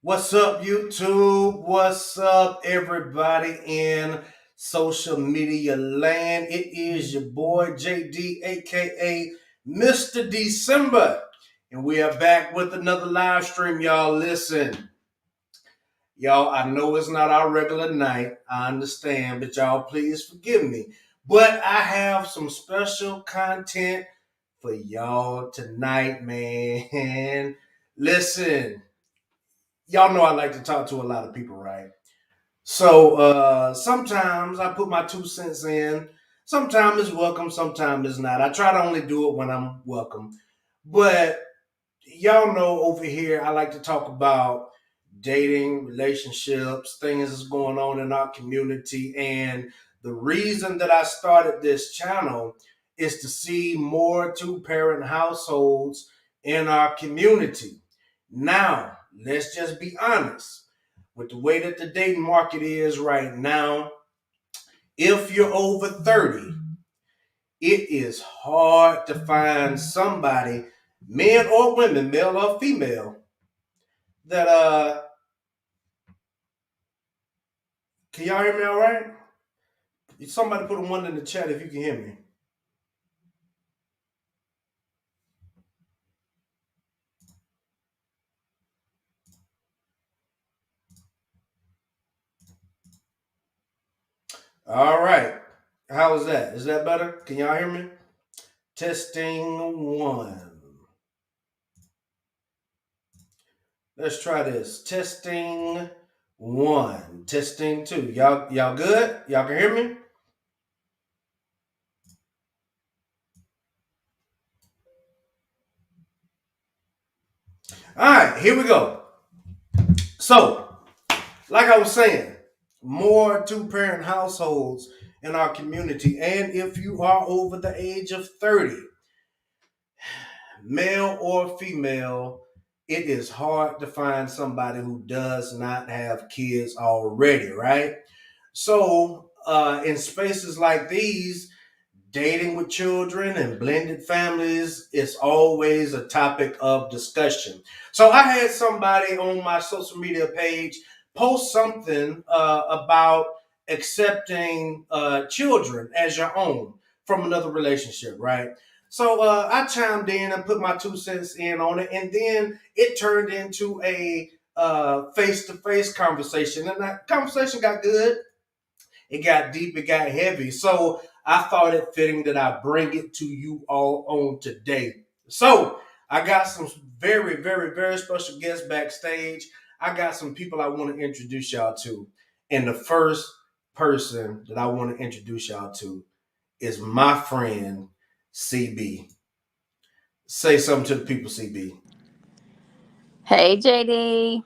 What's up, YouTube? What's up, everybody in social media land? It is your boy JD, aka Mr. December, and we are back with another live stream. Y'all, listen, y'all. I know it's not our regular night. I understand, but y'all, please forgive me. But I have some special content for y'all tonight, man. Listen, y'all know I like to talk to a lot of people, right? So sometimes I put my 2 cents in. Sometimes it's welcome, sometimes it's not. I try to only do it when I'm welcome. But y'all know over here I like to talk about dating, relationships, things that's going on in our community. And the reason that I started this channel is to see more two-parent households in our community. Now, let's just be honest. With the way that the dating market is right now, if you're over 30, it is hard to find somebody, men or women, male or female, that can y'all hear me all right? Somebody put a one in the chat if you can hear me. All right. How is that? Is that better? Can y'all hear me? Testing one. Let's try this. Testing one. Testing two. Y'all good? Y'all can hear me? All right, here we go. So, like I was saying, more two-parent households in our community. And if you are over the age of 30, male or female, it is hard to find somebody who does not have kids already, right? So, in spaces like these, dating with children and blended families is always a topic of discussion. So, I had somebody on my social media page post something about accepting children as your own from another relationship, right? So I chimed in and put my 2 cents in on it, and then it turned into a face-to-face conversation, and that conversation got good. It got deep, it got heavy. So I thought it fitting that I bring it to you all on today. So I got some very, very, very special guests backstage. I got some people I want to introduce y'all to. And the first person that I want to introduce y'all to is my friend CB. Say something to the people, CB. Hey, JD.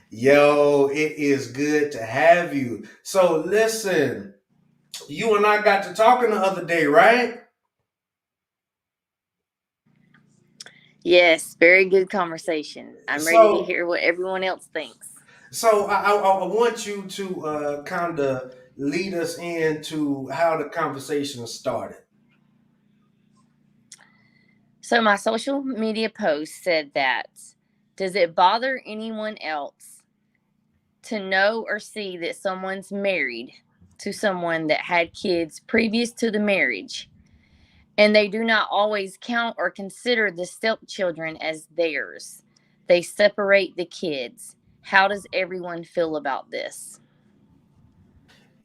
Yo, it is good to have you. So listen, you and I got to talking the other day, right? Yes, very good conversation. I'm ready to So, hear what everyone else thinks. so I want you to kind of lead us into how the conversation started. So, my social media post said that does it bother anyone else to know or see that someone's married to someone that had kids previous to the marriage and they do not always count or consider the stepchildren as theirs? They separate the kids. How does everyone feel about this?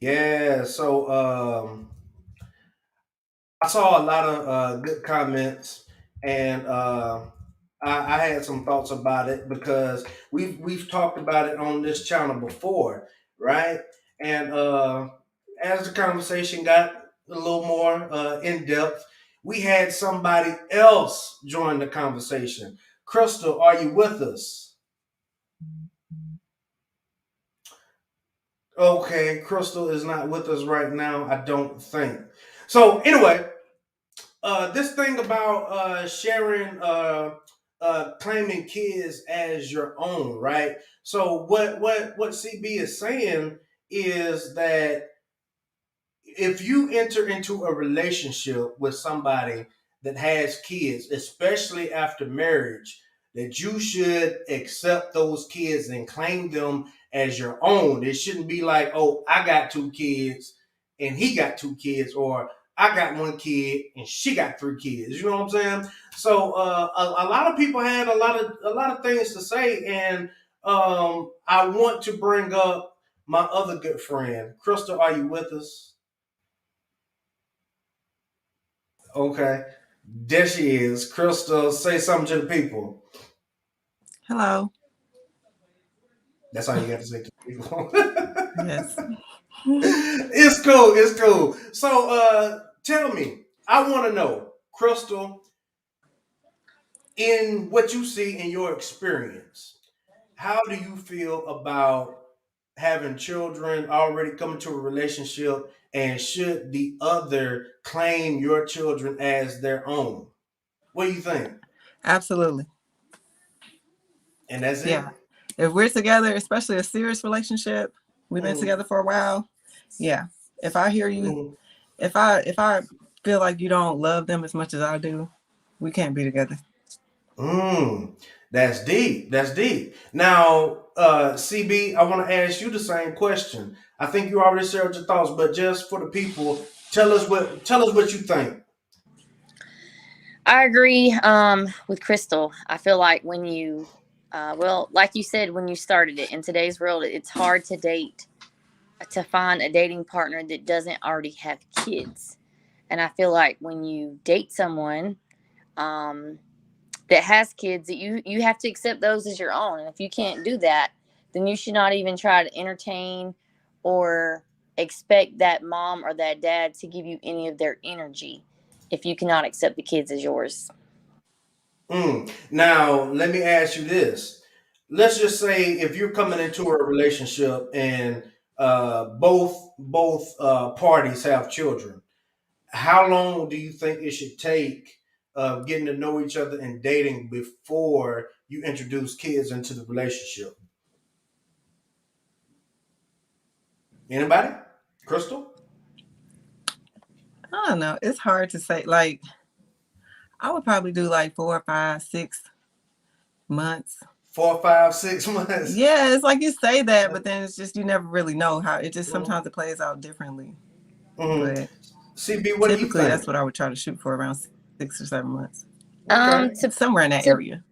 Yeah, so I saw a lot of good comments, and I had some thoughts about it because we've talked about it on this channel before, right? And as the conversation got a little more in depth, we had somebody else join the conversation. Crystal, are you with us? Okay, Crystal is not with us right now, I don't think. So anyway, this thing about sharing claiming kids as your own, right? So what CB is saying is that if you enter into a relationship with somebody that has kids, especially after marriage, that you should accept those kids and claim them as your own. It shouldn't be like, oh, I got two kids and he got two kids, or I got one kid and she got three kids. You know what I'm saying? So a lot of people had a lot of things to say, and I want to bring up my other good friend, Crystal. Are you with us? Okay, there she is. Crystal, say something to the people. Hello. That's all you got to say to the people. Yes. It's cool. It's cool. So, tell me. I want to know, Crystal, in what you see in your experience, how do you feel about having children already come into a relationship, and should the other claim your children as their own? What do you think? Absolutely. And that's Yeah. it. If we're together, especially a serious relationship, we've been Mm, together for a while. Yeah. If I hear you, mm, if I feel like you don't love them as much as I do, we can't be together. mm. That's deep. That's deep. Now, CB, I want to ask you the same question. I think you already shared your thoughts, but just for the people, tell us what you think. I agree with Crystal. I feel like when you, well, like you said, when you started it in today's world, it's hard to date, to find a dating partner that doesn't already have kids. And I feel like when you date someone um, that has kids, that you have to accept those as your own. And if you can't do that, then you should not even try to entertain or expect that mom or that dad to give you any of their energy if you cannot accept the kids as yours. Now, let me ask you this. Let's just say if you're coming into a relationship and both parties have children, how long do you think it should take getting to know each other and dating before you introduce kids into the relationship? Anybody? Crystal? I don't know. It's hard to say. Like, I would probably do like 4, 5, 6 months. 4, 5, 6 months. Yeah, it's like you say that, but then it's just you never really know how it just sometimes it plays out differently. Mm-hmm. But CB, what do you typically that's think? what I would try to shoot for around 6or 7 months. Okay. To Somewhere in that to area.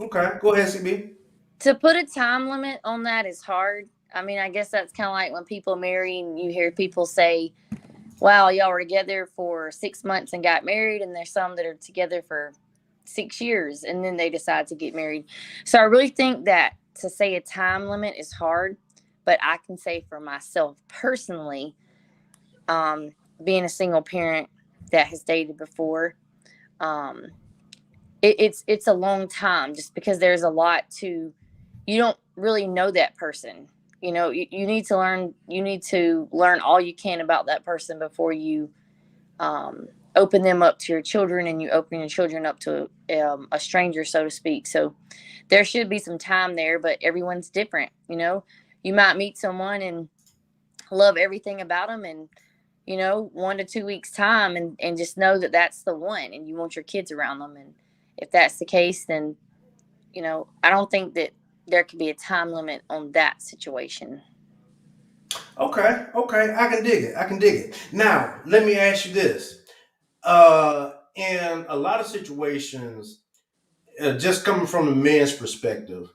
Okay. Go ahead, CB. to put a time limit on that is hard. I mean, I guess that's kind of like when people marry and you hear people say, "Wow, y'all were together for 6 months and got married," and there's some that are together for 6 years and then they decide to get married. So I really think that to say a time limit is hard, but I can say for myself personally, um, being a single parent that has dated before, um, it's a long time just because there's a lot to, you don't really know that person. You need to learn all you can about that person before you open them up to your children, and you open your children up to a stranger, so to speak. So there should be some time there, but everyone's different. You might meet someone and love everything about them, and 1 to 2 weeks time, and just know that that's the one, and you want your kids around them. And if that's the case, then I don't think that there could be a time limit on that situation. Okay. Okay. I can dig it. I can dig it. Now, let me ask you this. In a lot of situations, just coming from the man's perspective,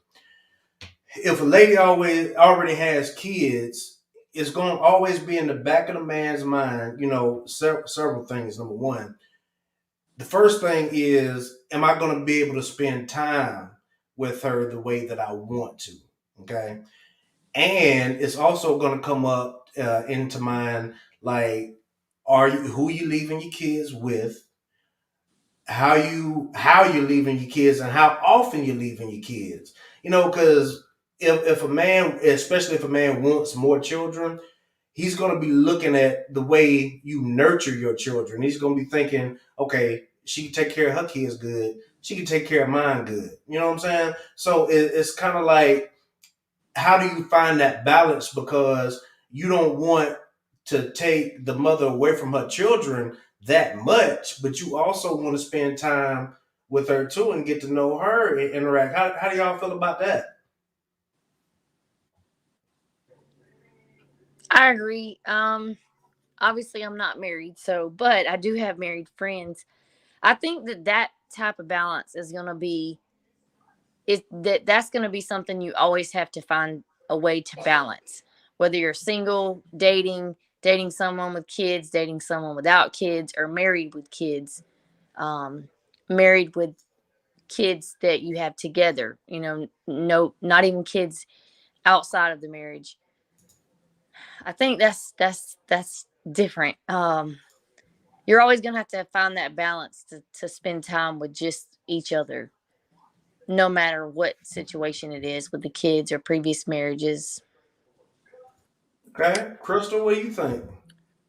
if a lady always already has kids, it's going to always be in the back of the man's mind. Several things. Number one, the first thing is, am I going to be able to spend time with her the way that I want to? Okay, and it's also going to come up into mind, like, are you who you leaving your kids with, how you leaving your kids, and how often you're leaving your kids. Because if a man, especially if a man wants more children, he's going to be looking at the way you nurture your children. He's going to be thinking, okay, she can take care of her kids good, she can take care of mine good. You know what I'm saying? So it's kind of like, how do you find that balance? Because you don't want to take the mother away from her children that much, but you also want to spend time with her too and get to know her and interact. How do y'all feel about that? I agree. Obviously I'm not married, so but I do have married friends. I think that that type of balance is going to be is that's going to be something you always have to find a way to balance. Whether you're single, dating someone with kids, dating someone without kids, or married with kids, um, married with kids that you have together. You know, no, not even kids outside of the marriage. I think that's different. You're always gonna have to find that balance to spend time with just each other, no matter what situation it is with the kids or previous marriages. Okay, Crystal, what do you think?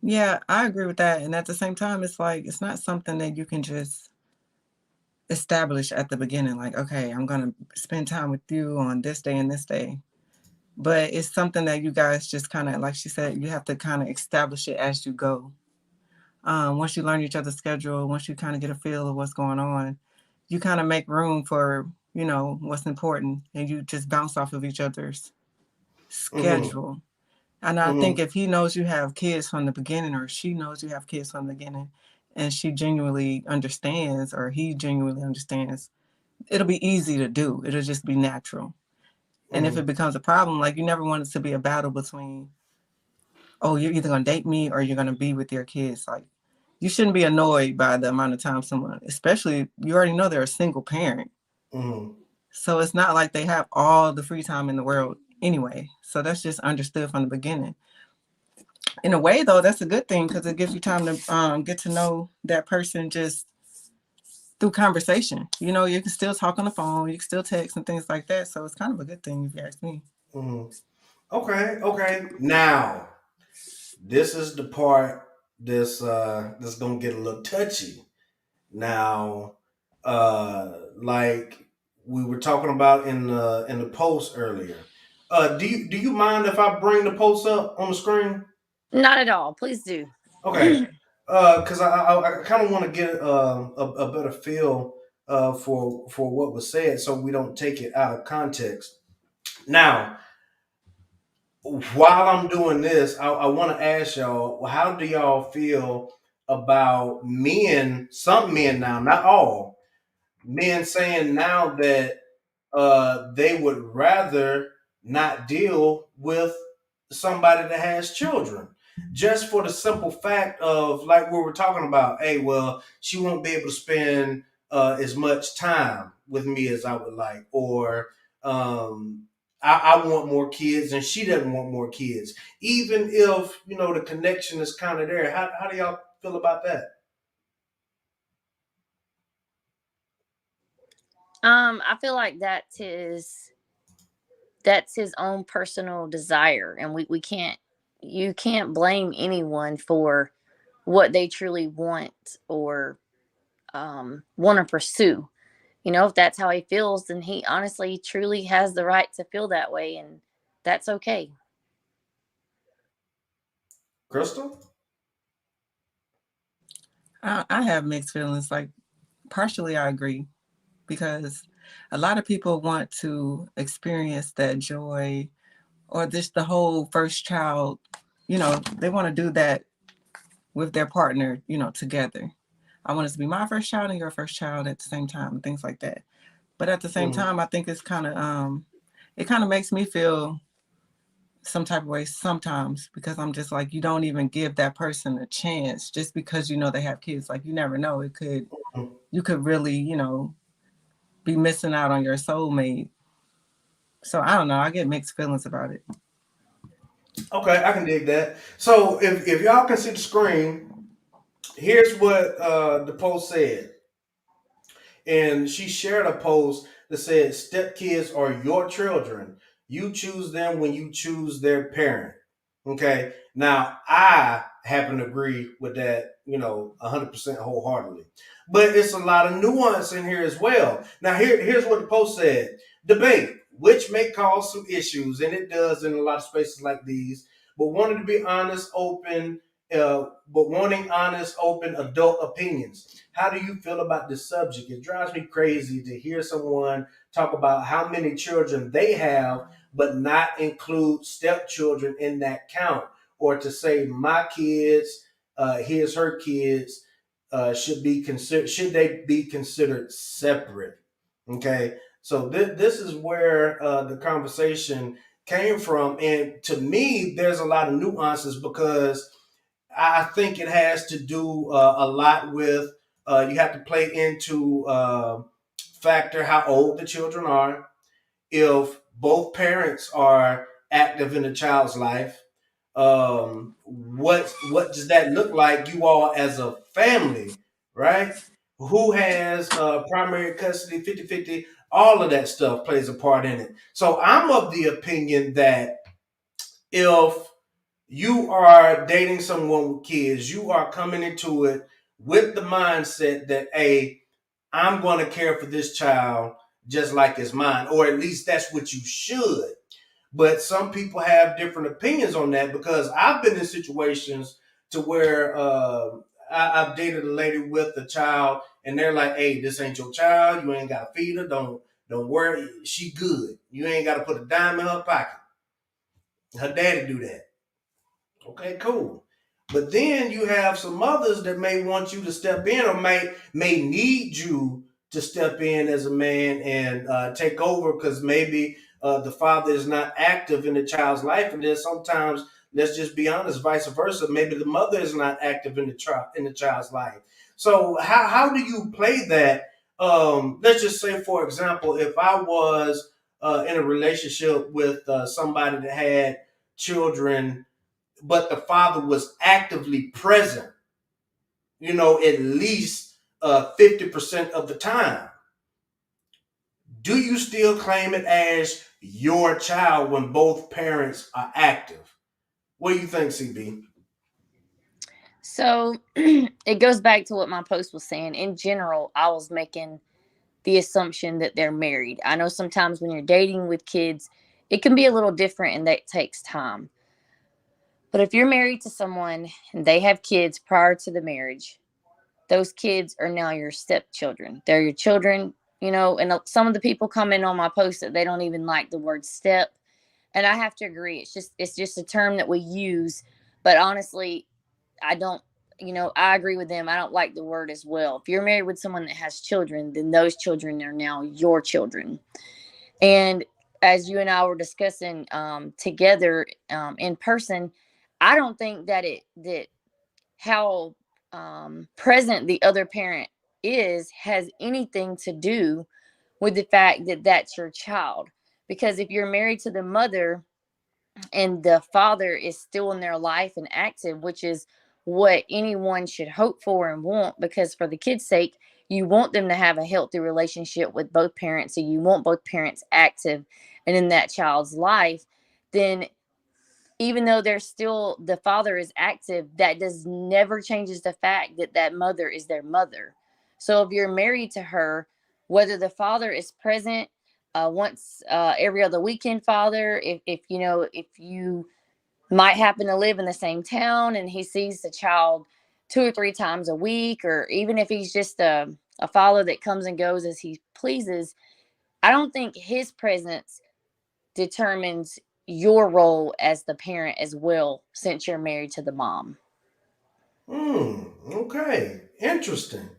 Yeah, I agree with that. And at the same time, it's like it's not something that you can just establish at the beginning, like, okay, I'm gonna spend time with you on this day and this day. But it's something that you guys just kind of, like she said, you have to kind of establish it as you go. Once you learn each other's schedule, once you kind of get a feel of what's going on, you kind of make room for, what's important, and you just bounce off of each other's Mm-hmm. schedule. And I think Mm-hmm. if he knows you have kids from the beginning, or she knows you have kids from the beginning, and she genuinely understands, or he genuinely understands, it'll be easy to do. It'll just be natural. And if Mm-hmm. it becomes a problem, like, you never want it to be a battle between, oh, you're either gonna date me or you're gonna be with your kids. Like, you shouldn't be annoyed by the amount of time someone, especially you already know they're a single parent. Mm-hmm. So it's not like they have all the free time in the world anyway. So that's just understood from the beginning. In a way, though, that's a good thing because it gives you time to get to know that person just through conversation. You can still talk on the phone, you can still text and things like that. So it's kind of a good thing if you ask me. Mm-hmm. Okay, okay. Now, this is the part that's gonna get a little touchy. Now, like we were talking about in the post earlier. Do you mind if I bring the post up on the screen? Not at all. Please do. Okay. Because I kind of want to get a better feel for what was said, so we don't take it out of context. Now, while I'm doing this, I want to ask y'all, how do y'all feel about men? Some men now, not all men, saying now that they would rather not deal with somebody that has children. Just for the simple fact of, like we were talking about, hey, well, she won't be able to spend as much time with me as I would like, or I want more kids and she doesn't want more kids. Even if, the connection is kind of there. How do y'all feel about that? I feel like that's his own personal desire, and we can't you can't blame anyone for what they truly want or want to pursue. You know, if that's how he feels, then he honestly truly has the right to feel that way, and that's okay. Crystal? I have mixed feelings. Like, partially, I agree because a lot of people want to experience that joy or just the whole first child. They want to do that with their partner, together. I want it to be my first child and your first child at the same time, and things like that. But at the same Mm-hmm. time, I think it kind of makes me feel some type of way sometimes because I'm just like, you don't even give that person a chance just because they have kids. Like, you never know. You could really, be missing out on your soulmate. So I don't know. I get mixed feelings about it. Okay, I can dig that. So if y'all can see the screen, here's what the post said. And she shared a post that said, "Stepkids are your children. You choose them when you choose their parent." Okay. Now, I happen to agree with that, 100% wholeheartedly. But it's a lot of nuance in here as well. Now, here's what the post said: debate, which may cause some issues, and it does in a lot of spaces like these, but wanted to be honest, open, but wanting honest, open adult opinions. How do you feel about this subject? It drives me crazy to hear someone talk about how many children they have, but not include stepchildren in that count, or to say my kids, his, her kids, should be considered. Should they be considered separate? Okay, so this is where the conversation came from, and to me, there's a lot of nuances because I think it has to do a lot with you have to play into factor how old the children are, if both parents are active in the child's life, what does that look like you all as a family, right? Who has primary custody, 50-50, all of that stuff plays a part in it. So I'm of the opinion that if you are dating someone with kids, you are coming into it with the mindset that, hey, I'm going to care for this child just like it's mine, or at least that's what you should. But some people have different opinions on that because I've been in situations to where I've dated a lady with a child, and they're like, "Hey, this ain't your child. You ain't got to feed her. Don't worry. She good. You ain't got to put a dime in her pocket. Her daddy do that." Okay, cool. But then you have some others that may want you to step in, or may need you to step in as a man and take over because maybe the father is not active in the child's life, and then sometimes, let's just be honest, vice versa. Maybe the mother is not active in the child's life. So how do you play that? Let's just say, for example, if I was in a relationship with somebody that had children, but the father was actively present, at least 50% of the time. Do you still claim it as your child when both parents are active? What do you think, CB? So it goes back to what my post was saying. In general, I was making the assumption that they're married. I know sometimes when you're dating with kids, it can be a little different and that takes time. But if you're married to someone and they have kids prior to the marriage, those kids are now your stepchildren. They're your children, and some of the people comment on my post that they don't even like the word step. And I have to agree. It's just a term that we use, but honestly, I don't, I agree with them. I don't like the word as well. If you're married with someone that has children, then those children are now your children. And as you and I were discussing together in person, I don't think that how present the other parent is has anything to do with the fact that that's your child. Because if you're married to the mother and the father is still in their life and active, which is what anyone should hope for and want, because for the kids' sake, you want them to have a healthy relationship with both parents. So you want both parents active and in that child's life. Then even though there's still the father is active, that does never changes the fact that that mother is their mother. So if you're married to her, whether the father is present once every other weekend, father, if you might happen to live in the same town and he sees the child 2 or 3 times a week, or even if he's just a father that comes and goes as he pleases, I don't think his presence determines your role as the parent as well, since you're married to the mom. Okay. Interesting.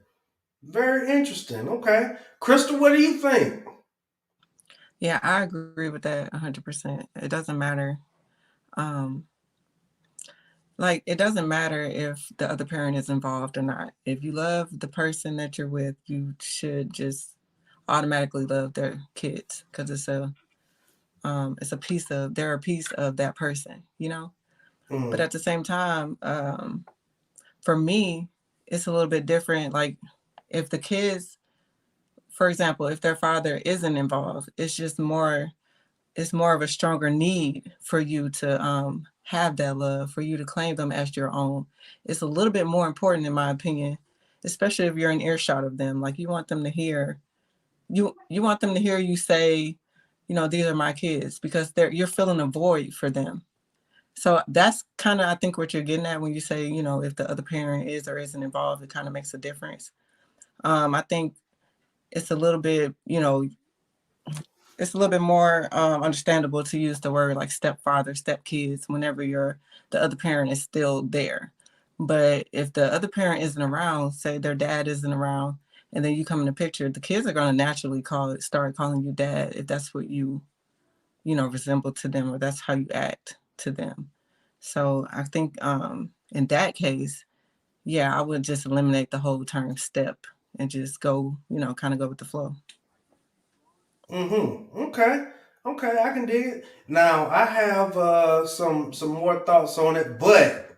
Very interesting. Okay. Crystal, what do you think? Yeah, I agree with that 100%. It doesn't matter. Um, like, it doesn't matter if the other parent is involved or not. If you love the person that you're with, you should just automatically love their kids because it's a piece of they're a piece of that person. But Mm, at the same time, for me, it's a little bit different. Like, if the kids, for example, if their father isn't involved, it's more of a stronger need for you to have that love, for you to claim them as your own. It's a little bit more important, in my opinion, especially if you're in earshot of them. Like, you want them to hear you say, these are my kids, because you're filling a void for them. So that's kind of, I think, what you're getting at when you say, if the other parent is or isn't involved, it kind of makes a difference. I think it's a little bit, it's a little bit more understandable to use the word like stepfather, stepkids, whenever the other parent is still there. But if the other parent isn't around, say their dad isn't around, and then you come in the picture, the kids are going to naturally start calling you dad if that's what resemble to them, or that's how you act to them. So I think in that case, yeah, I would just eliminate the whole term step and just go, kind of go with the flow. Mm-hmm. Okay. Okay, I can dig it. Now I have some more thoughts on it, but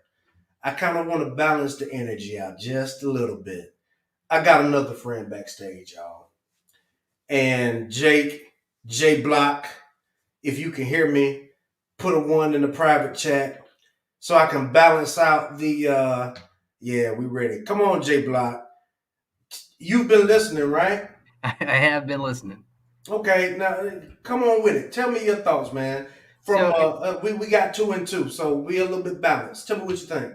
I kind of want to balance the energy out just a little bit. I got another friend backstage, y'all. And J Block, if you can hear me, put a one in the private chat so I can balance out the yeah, we ready. Come on, J Block. You've been listening, right? I have been listening. Okay, now come on with it. Tell me your thoughts, man. From So, we got two and two, so we a little bit balanced. Tell me what you think.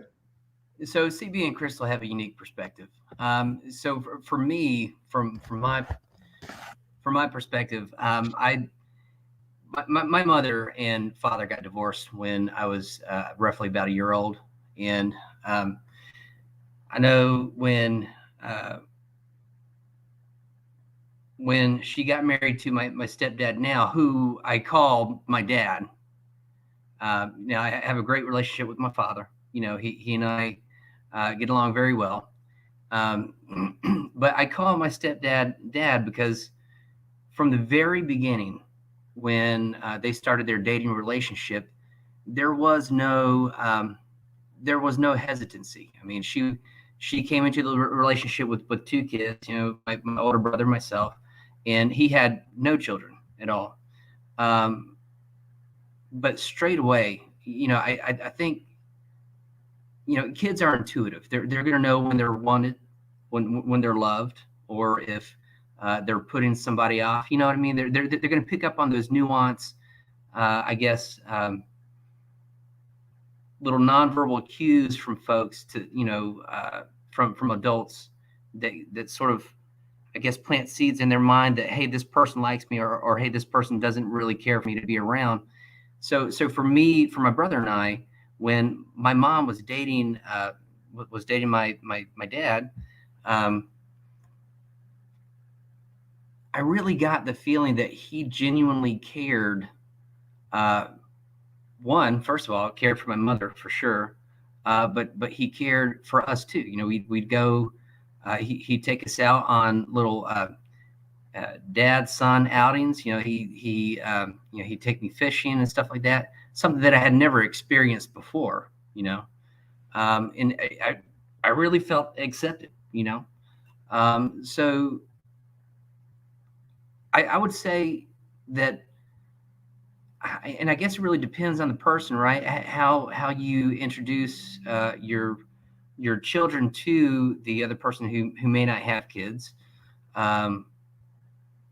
so CB and Crystal have a unique perspective. So for me, from my perspective, my mother and father got divorced when I was roughly about a year old, and um, I know uh, when she got married to my stepdad now, who I call my dad. Now I have a great relationship with my father. He and I get along very well. Um, but I call my stepdad dad because from the very beginning, when they started their dating relationship, there was no there was no hesitancy. I mean, she came into the relationship with two kids. My older brother, myself, and he had no children at all. Um, but straight away, I think kids are intuitive. They're going to know when they're wanted, when they're loved, or if they're putting somebody off. You know what I mean? They're going to pick up on those nuance, I guess, little nonverbal cues from folks to from adults that sort of, I guess, plant seeds in their mind that, hey, this person likes me, or hey, this person doesn't really care for me to be around. So for me, for my brother and I, when my mom was dating my dad, um, I really got the feeling that he genuinely cared. Uh, One, first of all, cared for my mother for sure, but he cared for us too. We'd go. He'd take us out on little dad son outings. He'd take me fishing and stuff like that. Something that I had never experienced before. And I really felt accepted. So I would say that, and I guess it really depends on the person, right? How you introduce your children to the other person who may not have kids. Um,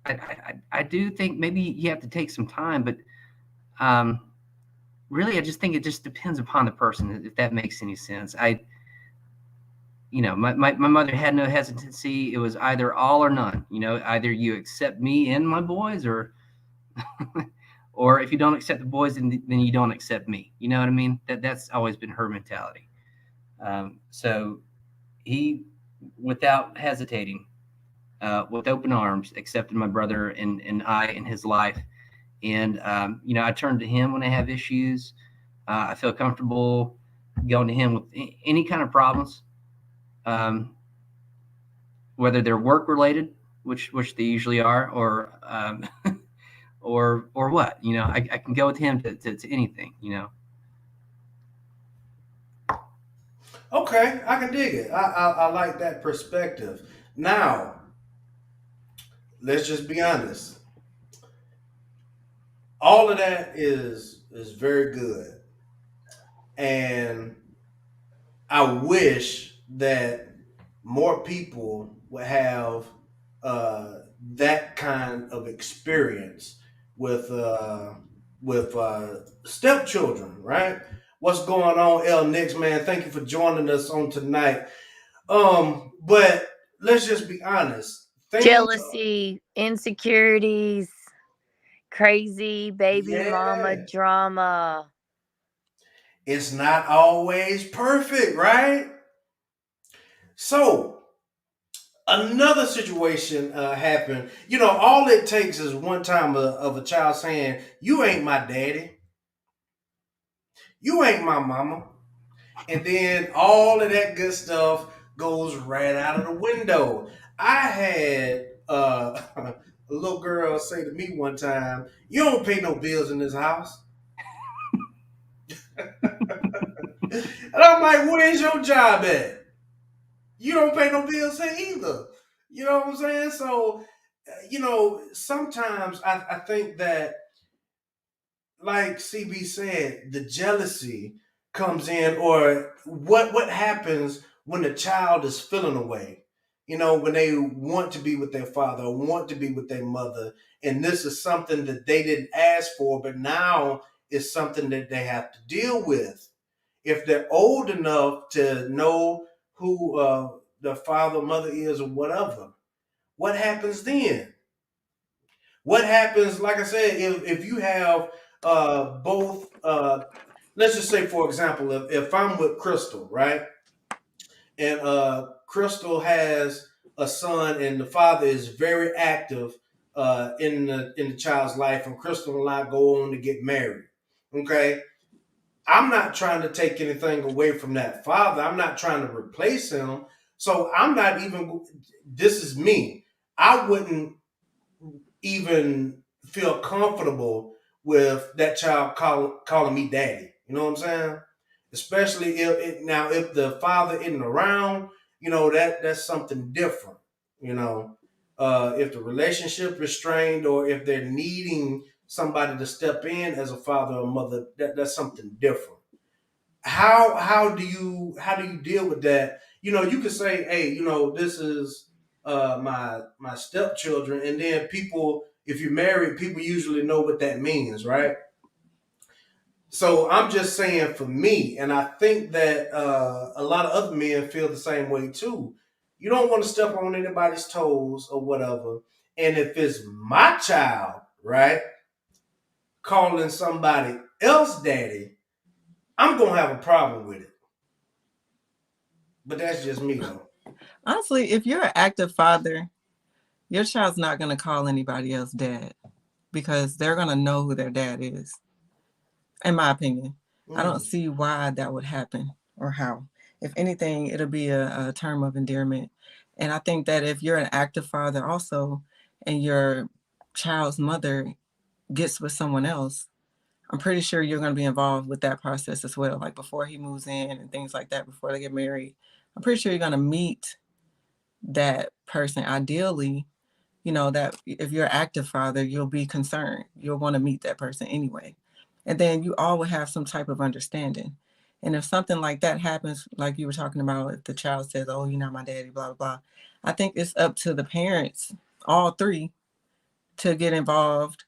I do think maybe you have to take some time, but um, really, I just think it just depends upon the person, if that makes any sense. My mother had no hesitancy. It was either all or none. Either you accept me and my boys, or if you don't accept the boys, then you don't accept me. You know what I mean? That's always been her mentality. So he, without hesitating, with open arms, accepted my brother and I in his life. And I turn to him when I have issues. I feel comfortable going to him with any kind of problems, um, whether they're work related, which they usually are, or what. I can go with him to anything. Okay, I can dig it. I like that perspective. Now, let's just be honest. All of that is very good, and I wish that more people would have that kind of experience with stepchildren, right? What's going on, L Nix, man? Thank you for joining us on tonight. But let's just be honest. Things, Jealousy, insecurities, crazy baby mama yeah, drama. it's not always perfect, right? So another situation happened. You know, all it takes is one time of a child saying, "You ain't my daddy. You ain't my mama." And then all of that good stuff goes right out of the window. I had a little girl say to me one time, "You don't pay no bills in this house." And I'm like, "Where's your job at? You don't pay no bills here either." You know what I'm saying? So, sometimes I think that, like CB said, the jealousy comes in, or what happens when the child is feeling away. You know, when they want to be with their father or want to be with their mother, and this is something that they didn't ask for, but now it's something that they have to deal with. If they're old enough to know who the father, mother is, or whatever, what happens then? What happens, like I said, if you have both, let's just say, for example, if I'm with Crystal, right? And Crystal has a son, and the father is very active in the child's life, and Crystal and I go on to get married. Okay, I'm not trying to take anything away from that father. I'm not trying to replace him. So I'm not even. This is me. I wouldn't even feel comfortable with that child calling me daddy. You know what I'm saying? Especially if the father isn't around, that's something different. You know, if the relationship is strained, or if they're needing somebody to step in as a father or mother, that's something different. How do you deal with that? You could say, "Hey, this is my stepchildren," and then people, if you're married, people usually know what that means, right? So I'm just saying, for me, and I think that a lot of other men feel the same way too. You don't want to step on anybody's toes or whatever. And if it's my child, right, calling somebody else daddy, I'm gonna have a problem with it. But that's just me, though. Honestly, if you're an active father, your child's not going to call anybody else dad because they're going to know who their dad is, in my opinion. I don't Mm. see why that would happen or how. If anything, it'll be a term of endearment. And I think that if you're an active father also, and your child's mother gets with someone else, I'm pretty sure you're going to be involved with that process as well. Like before he moves in and things like that, before they get married, I'm pretty sure you're going to meet that person. Ideally, that if you're an active father, you'll be concerned. You'll want to meet that person anyway. And then you all will have some type of understanding. And if something like that happens, like you were talking about, if the child says, "Oh, you're not my daddy," blah, blah, blah, I think it's up to the parents, all three, to get involved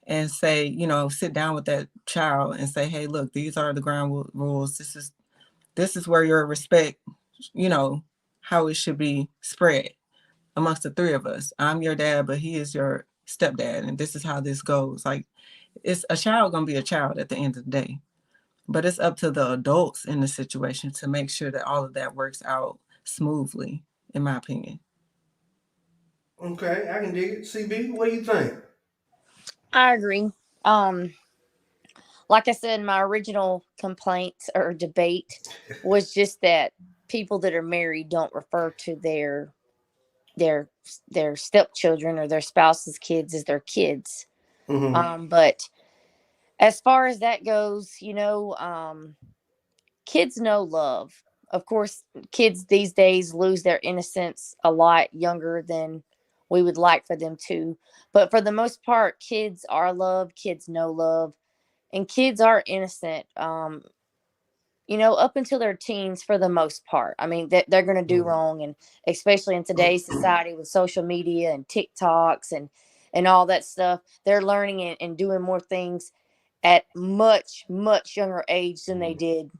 and say, sit down with that child and say, "Hey, look, these are the ground rules. This is where your respect, you know, how it should be spread amongst the three of us. I'm your dad, but he is your stepdad, and this is how this goes." Like, it's a child gonna be a child at the end of the day, but it's up to the adults in the situation to make sure that all of that works out smoothly, in my opinion. Okay, I can dig it. CB, what do you think? I agree. Um, like I said, my original complaint or debate was just that people that are married don't refer to their their stepchildren or their spouse's kids as their kids. Mm-hmm. But as far as that goes, kids know love. Of course, kids these days lose their innocence a lot younger than we would like for them to. But for the most part, kids are loved, kids know love, and kids are innocent. Up until their teens for the most part. I mean, they're going to do wrong. And especially in today's society with social media and TikToks and all that stuff, they're learning and doing more things. at much, much younger age than they did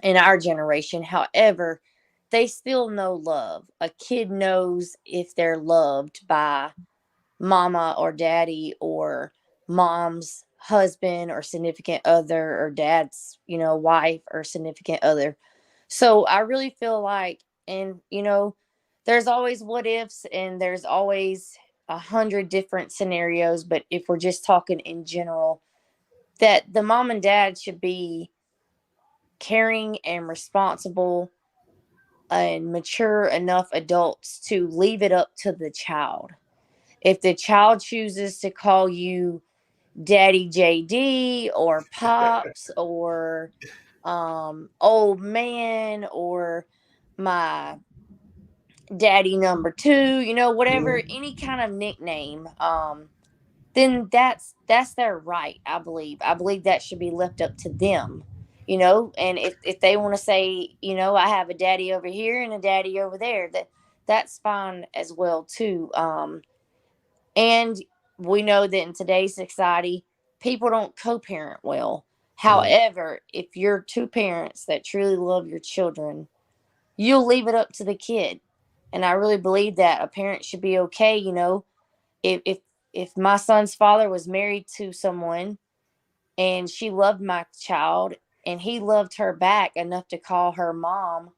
in our generation. However, they still know love. A kid knows if they're loved by mama or daddy, or mom's husband or significant other, or dad's, wife or significant other. So I really feel like, and there's always what ifs, and there's always 100 different scenarios. But if we're just talking in general, that the mom and dad should be caring and responsible and mature enough adults to leave it up to the child. If the child chooses to call you Daddy JD or Pops or old man or my daddy number two, whatever, Mhm. any kind of nickname, then that's their right. I believe that should be left up to them. And if they want to say, I have a daddy over here and a daddy over there, that's fine as well too. And we know that in today's society, people don't co-parent well. Right. However, if you're two parents that truly love your children, you'll leave it up to the kid. And I really believe that a parent should be okay. If my son's father was married to someone and she loved my child and he loved her back enough to call her mom,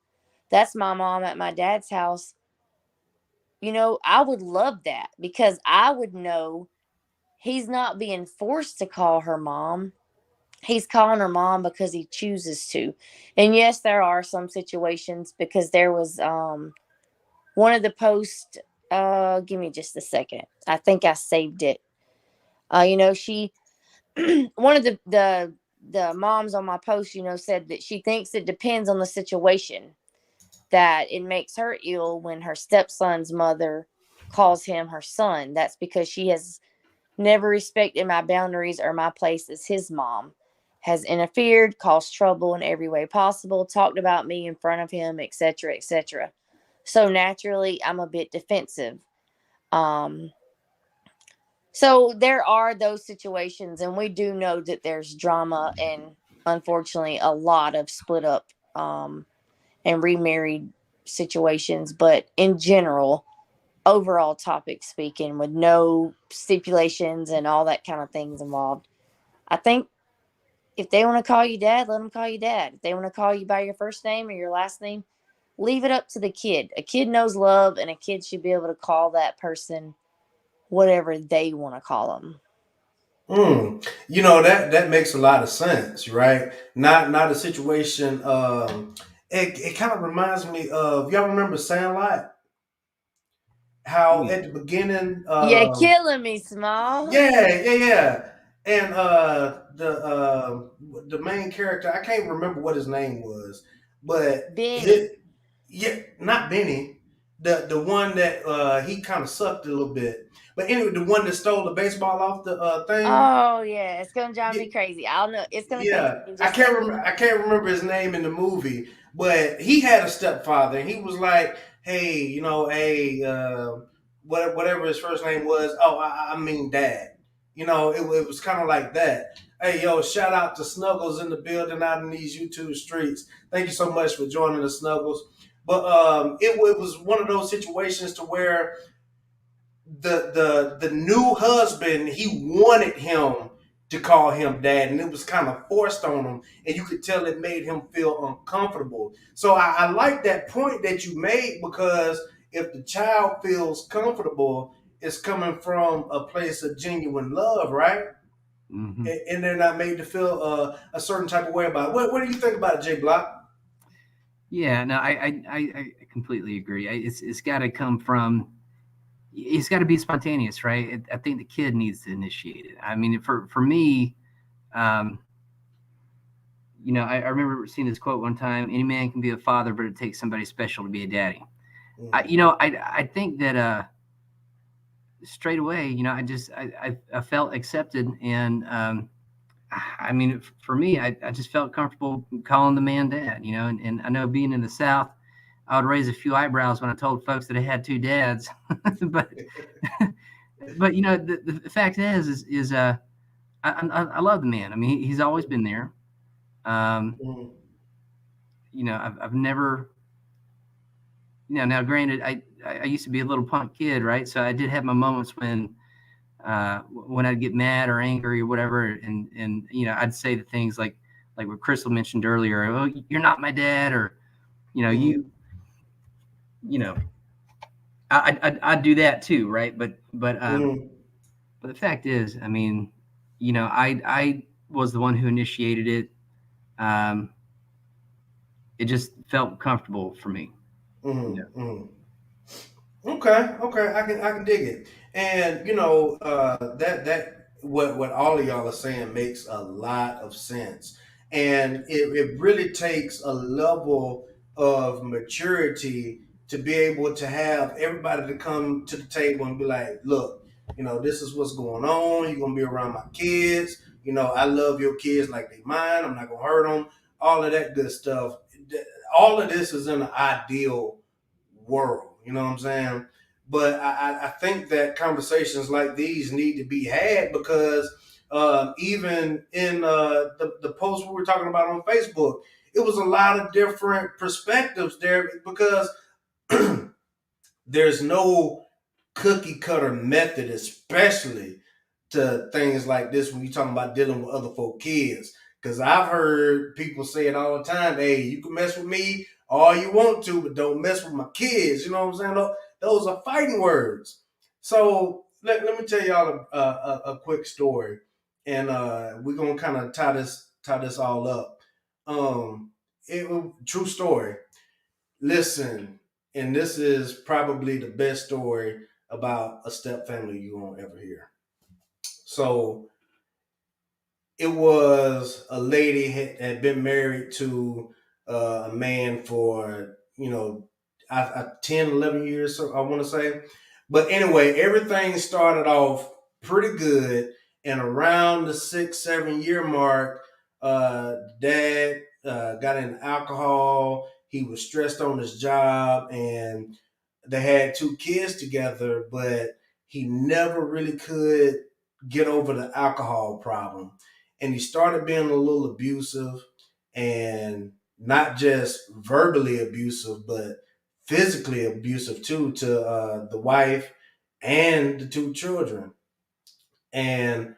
that's my mom at my dad's house. I would love that, because I would know he's not being forced to call her mom. He's calling her mom because he chooses to. And yes, there are some situations, because there was one of the posts, give me just a second. I think I saved it. She one of the moms on my post, said that she thinks it depends on the situation, that it makes her ill when her stepson's mother calls him her son. That's because she has never respected my boundaries or my place as his mom, has interfered, caused trouble in every way possible, talked about me in front of him, etc., etc. So naturally, I'm a bit defensive. Um, so there are those situations, and we do know that there's drama and unfortunately a lot of split up and remarried situations. But in general, overall topic speaking, with no stipulations and all that kind of things involved, I think if they want to call you dad, let them call you dad. If they want to call you by your first name or your last name, leave it up to the kid. A kid knows love, and a kid should be able to call that person whatever they want to call them. That makes a lot of sense, right? Not a situation. It kind of reminds me of, y'all remember Sandlot? Oh How yeah. at the beginning, You're killing me, Small. yeah, and the main character, I can't remember what his name was, but Benny. yeah, not Benny, the one that he kind of sucked a little bit, but anyway, the one that stole the baseball off the thing. Oh yeah, it's gonna drive Yeah, me crazy. I'll know. It's gonna come to yeah, me in I just a can't second. remember. I can't remember his name in the movie, but he had a stepfather, and he was like, "Hey, hey, whatever his first name was. Oh, I mean, Dad. It was kind of like that. Hey, yo, shout out to Snuggles in the building out in these YouTube streets. Thank you so much for joining the Snuggles. But it was one of those situations to where the new husband, he wanted him to call him dad, and it was kind of forced on him, and you could tell it made him feel uncomfortable. So I like that point that you made, because if the child feels comfortable, it's coming from a place of genuine love, right? Hmm. And they're not made to feel a certain type of way about it. What do you think about it, Jay Block? Yeah, no, I completely agree. It's got to come from. It's got to be spontaneous, right? I think the kid needs to initiate it. I mean, for me, um, I remember seeing this quote one time: "Any man can be a father, but it takes somebody special to be a daddy." Mm. I think that straight away, I felt accepted, and I mean, for me, I just felt comfortable calling the man dad, and I know being in the South, I would raise a few eyebrows when I told folks that I had two dads, but but the fact is I love the man. I mean, he's always been there. Mm-hmm. I've never, now granted, I used to be a little punk kid, right? So I did have my moments when I'd get mad or angry or whatever, and I'd say the things like what Crystal mentioned earlier. Oh, you're not my dad, or Mm-hmm. you know, I'd do that too, right? But the fact is, I mean, I was the one who initiated it. Um, it just felt comfortable for me. Mm-hmm. Mm-hmm. Okay, I can dig it, and that what all of y'all are saying makes a lot of sense, and it really takes a level of maturity to be able to have everybody to come to the table and be like, look, this is what's going on. You're gonna be around my kids. I love your kids like they mine. I'm not gonna hurt them. All of that good stuff. All of this is in an ideal world. You know what I'm saying? But I think that conversations like these need to be had because even in the post we were talking about on Facebook, it was a lot of different perspectives there because there's no cookie cutter method, especially to things like this when you're talking about dealing with other folk kids. Because I've heard people say it all the time, hey, you can mess with me all you want to, but don't mess with my kids. You know what I'm saying? Those are fighting words. So let me tell y'all a quick story, and we're gonna kind of tie this all up. True story. Listen, and this is probably the best story about a step family you won't ever hear. So it was a lady had been married to a man for 10 11 years, so I want to say. But anyway, everything started off pretty good, and around the 6 7 year mark, dad got into alcohol. He was stressed on his job, and they had two kids together, but he never really could get over the alcohol problem, and he started being a little abusive, and not just verbally abusive but physically abusive too, to the wife and the two children. And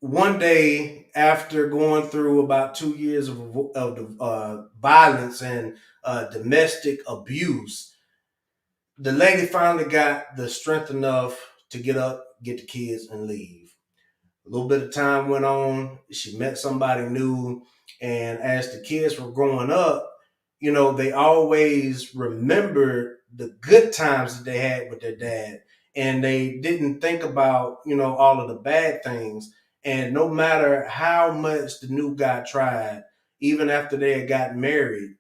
one day, after going through about 2 years of violence and domestic abuse, the lady finally got the strength enough to get up, get the kids, and leave. A little bit of time went on. She met somebody new. And as the kids were growing up, they always remembered the good times that they had with their dad. And they didn't think about, all of the bad things. And no matter how much the new guy tried, even after they had got married,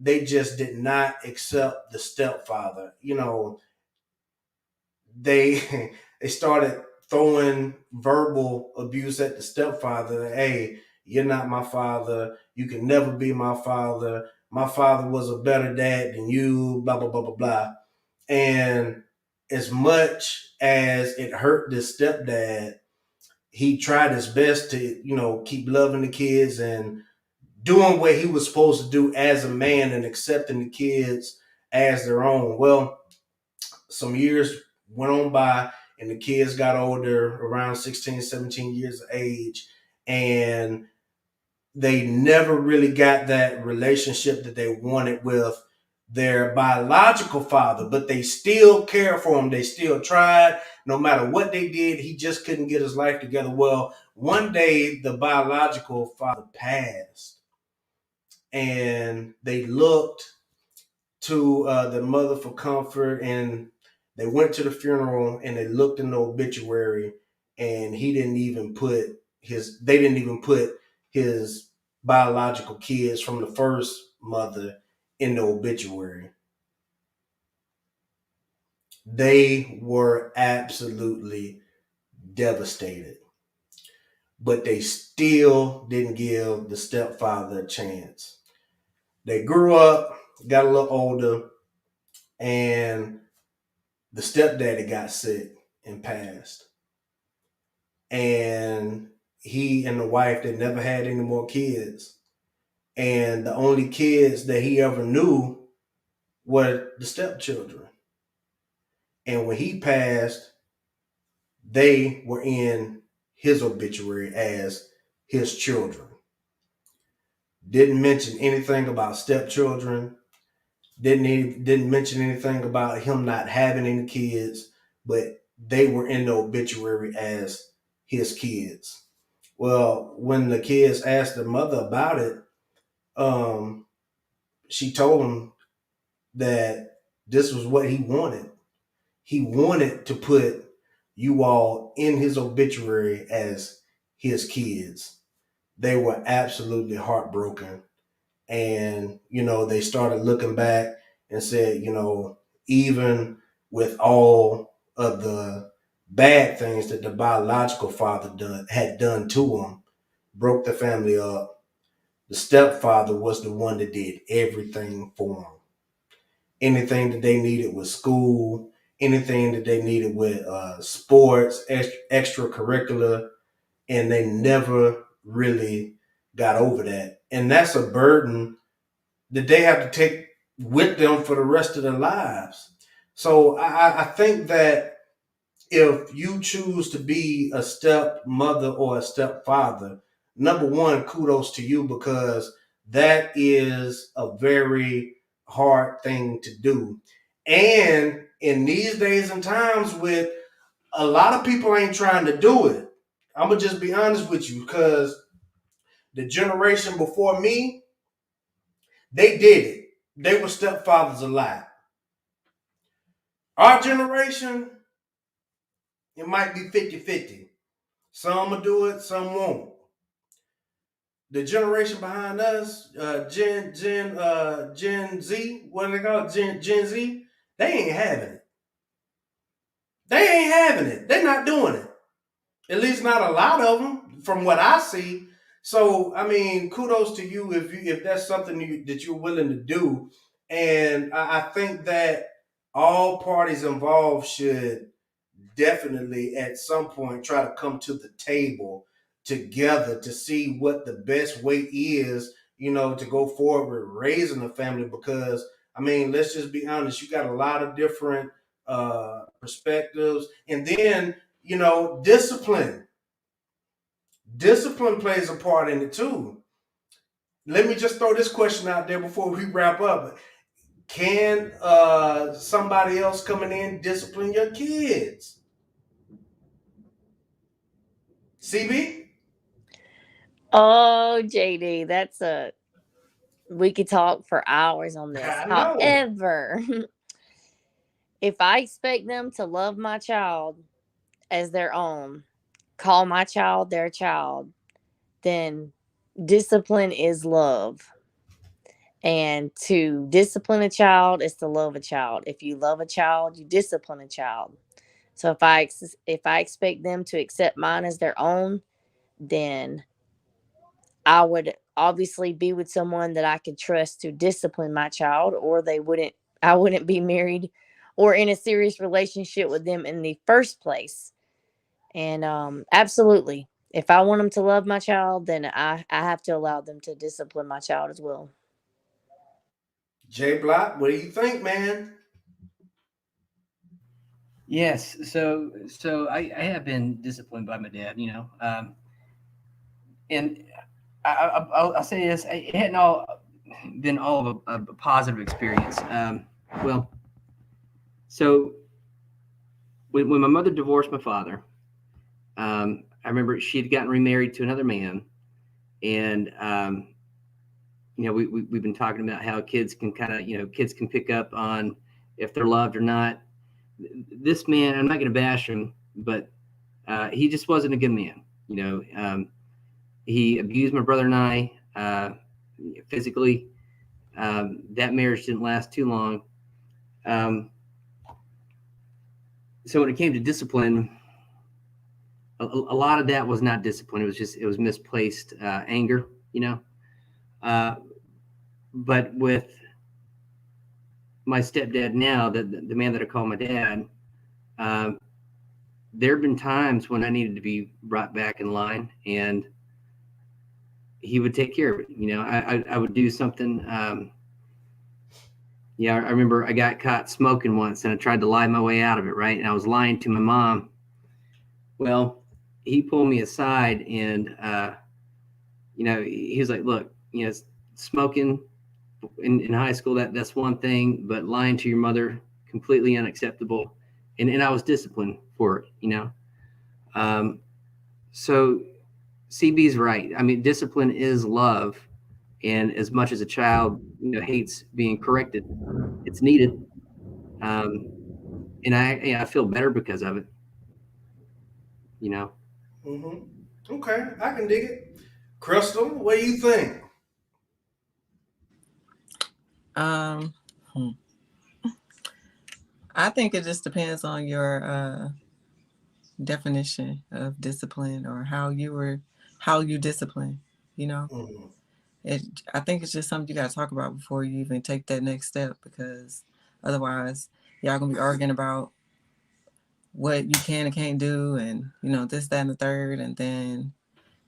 they just did not accept the stepfather. They they started throwing verbal abuse at the stepfather. Hey, you're not my father. You can never be my father. My father was a better dad than you. Blah blah blah blah blah. And as much as it hurt this stepdad, he tried his best to keep loving the kids and doing what he was supposed to do as a man and accepting the kids as their own. Well, some years went on by and the kids got older, around 16 17 years of age, and they never really got that relationship that they wanted with their biological father, but they still care for him. They still tried. No matter what they did, he just couldn't get his life together. Well, one day the biological father passed, and they looked to the mother for comfort, and they went to the funeral and they looked in the obituary, and he didn't even put his they didn't even put his biological kids from the first mother in the obituary. They were absolutely devastated, but they still didn't give the stepfather a chance. They grew up, got a little older, and the stepdaddy got sick and passed. and he and the wife, they never had any more kids. And the only kids that he ever knew were the stepchildren. And when he passed, they were in his obituary as his children. Didn't mention anything about stepchildren. Didn't mention anything about him not having any kids, but they were in the obituary as his kids. Well, when the kids asked their mother about it, um, she told them that this was what he wanted. He wanted to put you all in his obituary as his kids. They were absolutely heartbroken. And, they started looking back and said, even with all of the bad things that the biological father had done to him, broke the family up, the stepfather was the one that did everything for them. Anything that they needed with school, anything that they needed with sports, extracurricular, and they never really got over that. And that's a burden that they have to take with them for the rest of their lives. So I think that if you choose to be a stepmother or a stepfather, number one, kudos to you, because that is a very hard thing to do. And in these days and times, with a lot of people ain't trying to do it. I'm gonna just be honest with you, because the generation before me, they did it. They were stepfathers a lot. Our generation, it might be 50-50. Some will do it, some won't. The generation behind us, Gen Z, what do they call it? Gen Z, they ain't having it. They ain't having it. They're not doing it. At least not a lot of them, from what I see. So, I mean, kudos to you if that's something that you're willing to do. And I think that all parties involved should definitely at some point try to come to the table together to see what the best way is, to go forward with raising a family. Because, I mean, let's just be honest, you got a lot of different perspectives. And then, discipline. Discipline plays a part in it too. Let me just throw this question out there before we wrap up. Can somebody else coming in discipline your kids? CB? Oh, JD, we could talk for hours on this. I know. However, if I expect them to love my child as their own, call my child their child, then discipline is love. And to discipline a child is to love a child. If you love a child, you discipline a child. So if I expect them to accept mine as their own, then I would obviously be with someone that I could trust to discipline my child, or I wouldn't be married or in a serious relationship with them in the first place. And absolutely, if I want them to love my child, then I have to allow them to discipline my child as well. Jay Block, what do you think, man? Yes. So I have been disciplined by my dad, and I'll say this: it hadn't all been all of a positive experience. Well, so when my mother divorced my father, I remember she had gotten remarried to another man, and we've been talking about how kids can kids can pick up on if they're loved or not. This man, I'm not going to bash him, but he just wasn't a good man. He abused my brother and I physically. That marriage didn't last too long. So when it came to discipline, a lot of that was not discipline. It was misplaced anger, but with my stepdad now, the man that I call my dad, there have been times when I needed to be brought back in line, and he would take care of it. I would do something. Yeah, I remember I got caught smoking once, and I tried to lie my way out of it, right? And I was lying to my mom. Well, he pulled me aside, and he was like, "Look, smoking in high school, that's one thing, but lying to your mother, completely unacceptable." And I was disciplined for it. So CB's right. I mean, discipline is love, and as much as a child hates being corrected, it's needed. Um, and I feel better because of it. You know. Hmm. Okay, I can dig it. Crystal, what do you think? Um, hmm. I think it just depends on your definition of discipline or how you discipline. You know, Hmm. it. I think it's just something you got to talk about before you even take that next step, because otherwise, y'all gonna be arguing about what you can and can't do, and this, that, and the third, and then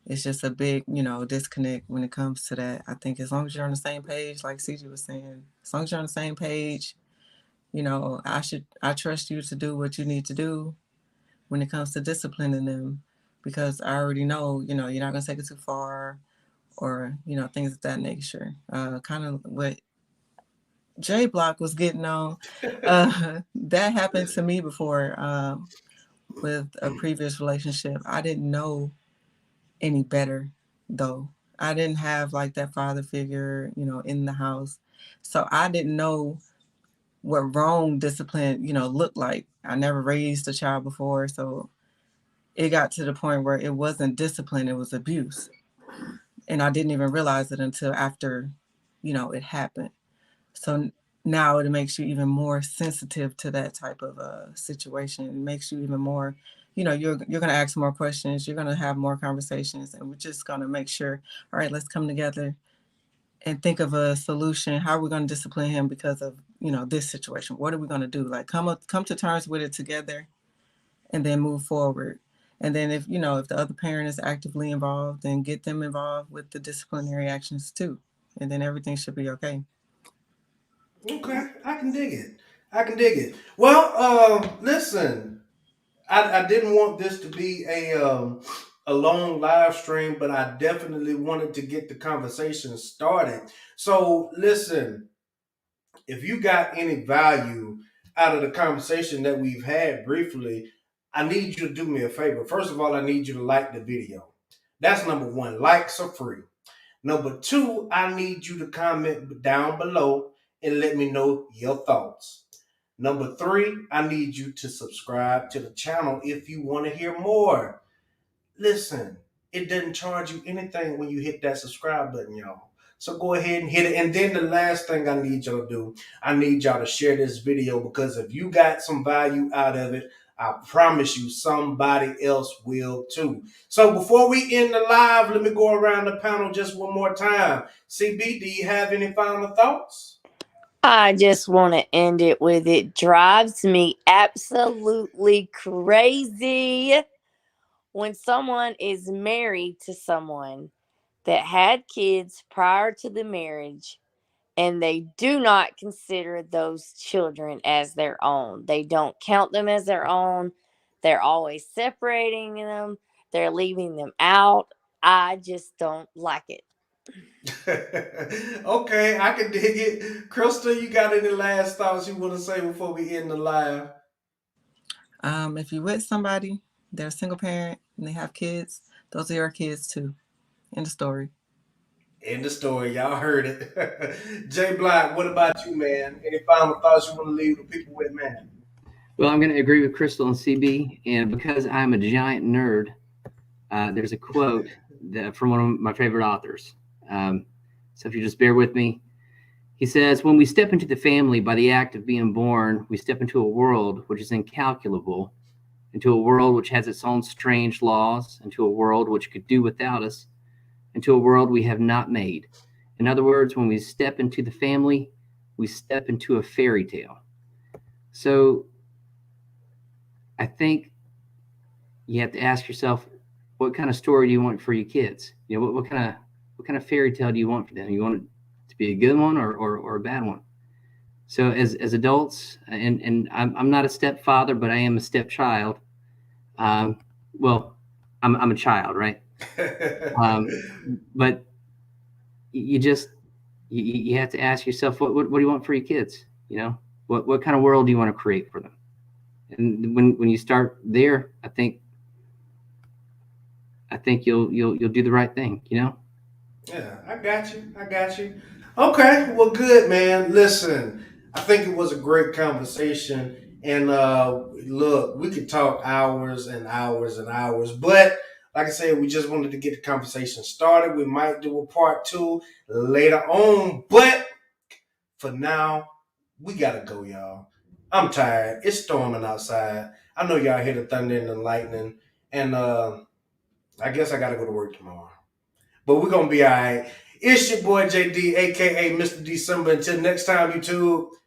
it's just a big disconnect when it comes to that. I think as long as you're on the same page, like CJ was saying, as long as you're on the same page, I trust you to do what you need to do when it comes to disciplining them, because I already know, you're not gonna take it too far, or things of that nature. Kind of what J Block was getting on. That happened to me before, with a previous relationship. I didn't know any better, though. I didn't have like that father figure, in the house, so I didn't know what wrong discipline, looked like. I never raised a child before, so it got to the point where it wasn't discipline, it was abuse. And I didn't even realize it until after, it happened. So now it makes you even more sensitive to that type of situation. It makes you even more, you're going to ask more questions. You're going to have more conversations, and we're just going to make sure, all right, let's come together and think of a solution. How are we going to discipline him because of, this situation? What are we going to do? Like come to terms with it together, and then move forward. And then if the other parent is actively involved, then get them involved with the disciplinary actions too. And then everything should be okay. Okay, I can dig it. I can dig it. Well, listen, I didn't want this to be a long live stream, but I definitely wanted to get the conversation started. So, listen, if you got any value out of the conversation that we've had briefly, I need you to do me a favor. First of all, I need you to like the video. That's number one. Likes are free. Number two, I need you to comment down below and let me know your thoughts. Number three, I need you to subscribe to the channel if you want to hear more. Listen, it doesn't charge you anything when you hit that subscribe button, y'all. So go ahead and hit it. And then the last thing I need y'all to do, I need y'all to share this video, because if you got some value out of it, I promise you somebody else will too. So before we end the live, let me go around the panel just one more time. CB, do you have any final thoughts? I just want to end it with, it drives me absolutely crazy when someone is married to someone that had kids prior to the marriage, and they do not consider those children as their own. They don't count them as their own. They're always separating them, they're leaving them out. I just don't like it. Okay, I can dig it. Crystal, you got any last thoughts you want to say before we end the live? If you're with somebody, they're a single parent and they have kids, those are your kids too. End of story. End the story. Y'all heard it. Jay Black, what about you, man? Any final thoughts you want to leave the people with, man? Well, I'm going to agree with Crystal and CB, and because I'm a giant nerd, there's a quote from one of my favorite authors. So if you just bear with me, he says, "When we step into the family by the act of being born, we step into a world which is incalculable, into a world which has its own strange laws, into a world which could do without us, into a world we have not made. In other words, when we step into the family, we step into a fairy tale." So I think you have to ask yourself, what kind of story do you want for your kids? You know, what kind of fairy tale do you want for them? You want it to be a good one or a bad one? So as adults, and I'm not a stepfather, but I am a stepchild. Well, I'm a child, right? But you just you have to ask yourself, what do you want for your kids? You know, what kind of world do you want to create for them? And when you start there, I think you'll do the right thing. You know. Yeah, I got you. I got you. Okay, well, good, man. Listen, I think it was a great conversation. And look, we could talk hours and hours and hours. But like I said, we just wanted to get the conversation started. We might do a part two later on. But for now, we got to go, y'all. I'm tired. It's storming outside. I know y'all hear the thunder and the lightning. And I guess I got to go to work tomorrow. But we're gonna be all right. It's your boy JD, aka Mr. December. Until next time, YouTube.